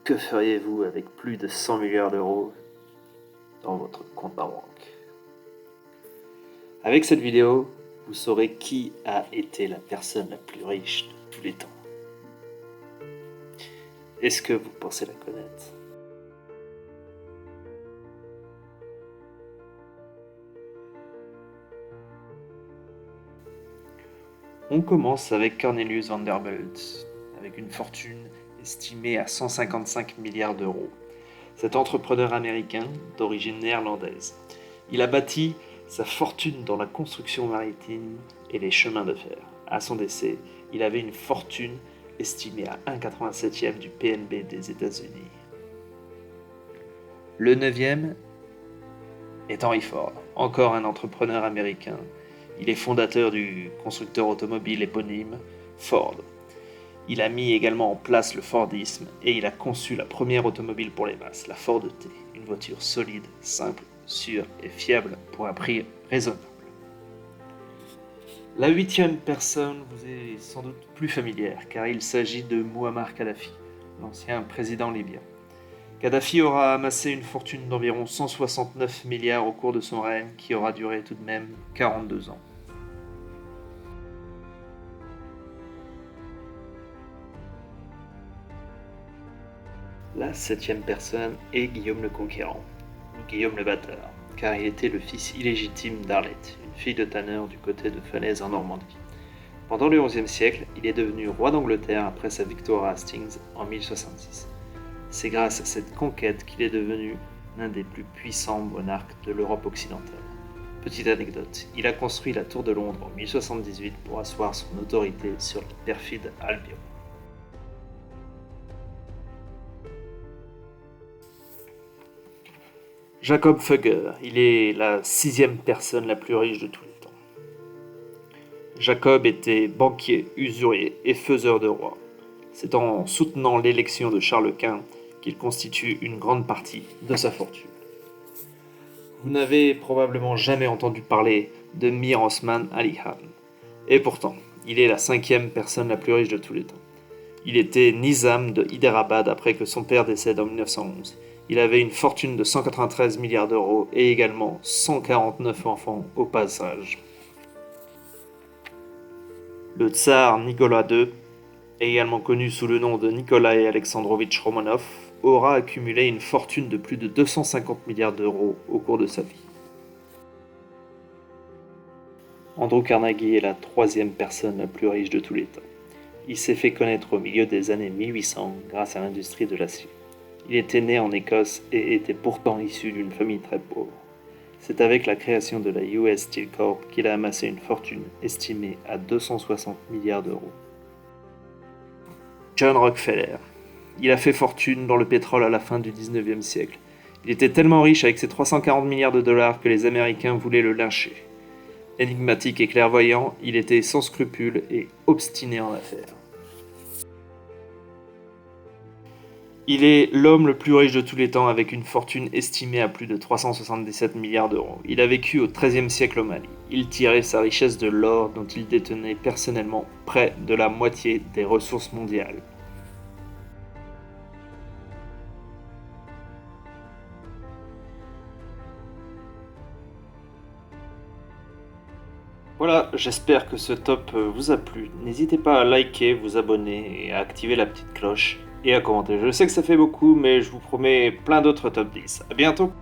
Que feriez-vous avec plus de 100 milliards d'euros dans votre compte en banque? Avec cette vidéo, vous saurez qui a été la personne la plus riche de tous les temps. Est-ce que vous pensez la connaître? On commence avec Cornelius Vanderbilt, avec une fortune estimée à 155 milliards d'euros. Cet entrepreneur américain d'origine néerlandaise, il a bâti sa fortune dans la construction maritime et les chemins de fer. À son décès, il avait une fortune estimée à 1,87e du PNB des États-Unis. Le 9e est Henry Ford, encore un entrepreneur américain. Il est fondateur du constructeur automobile éponyme Ford. Il a mis également en place le Fordisme et il a conçu la première automobile pour les masses, la Ford T, une voiture solide, simple, sûre et fiable pour un prix raisonnable. La 8e personne vous est sans doute plus familière car il s'agit de Mouammar Kadhafi, l'ancien président libyen. Kadhafi aura amassé une fortune d'environ 169 milliards au cours de son règne qui aura duré tout de même 42 ans. La 7e personne est Guillaume le Conquérant, ou Guillaume le Batteur, car il était le fils illégitime d'Arlette, une fille de tanneur du côté de Falaise en Normandie. Pendant le XIe siècle, il est devenu roi d'Angleterre après sa victoire à Hastings en 1066. C'est grâce à cette conquête qu'il est devenu l'un des plus puissants monarques de l'Europe occidentale. Petite anecdote, il a construit la Tour de Londres en 1078 pour asseoir son autorité sur le perfide Albion. Jacob Fugger, il est la 6e personne la plus riche de tous les temps. Jacob était banquier, usurier et faiseur de rois. C'est en soutenant l'élection de Charles Quint qu'il constitue une grande partie de sa fortune. Vous n'avez probablement jamais entendu parler de Mir Osman Ali Khan. Et pourtant, il est la 5e personne la plus riche de tous les temps. Il était Nizam de Hyderabad après que son père décède en 1911. Il avait une fortune de 193 milliards d'euros et également 149 enfants au passage. Le tsar Nicolas II, également connu sous le nom de Nikolaï Alexandrovitch Romanov, aura accumulé une fortune de plus de 250 milliards d'euros au cours de sa vie. Andrew Carnegie est la 3e personne la plus riche de tous les temps. Il s'est fait connaître au milieu des années 1800 grâce à l'industrie de l'acier. Il était né en Écosse et était pourtant issu d'une famille très pauvre. C'est avec la création de la US Steel Corp qu'il a amassé une fortune estimée à 260 milliards d'euros. John Rockefeller. Il a fait fortune dans le pétrole à la fin du 19e siècle. Il était tellement riche avec ses 340 milliards de dollars que les Américains voulaient le lyncher. Énigmatique et clairvoyant, il était sans scrupules et obstiné en affaires. Il est l'homme le plus riche de tous les temps avec une fortune estimée à plus de 377 milliards d'euros. Il a vécu au XIIIe siècle au Mali. Il tirait sa richesse de l'or dont il détenait personnellement près de la moitié des ressources mondiales. Voilà, j'espère que ce top vous a plu. N'hésitez pas à liker, vous abonner et à activer la petite cloche et à commenter. Je sais que ça fait beaucoup, mais je vous promets plein d'autres top 10. À bientôt!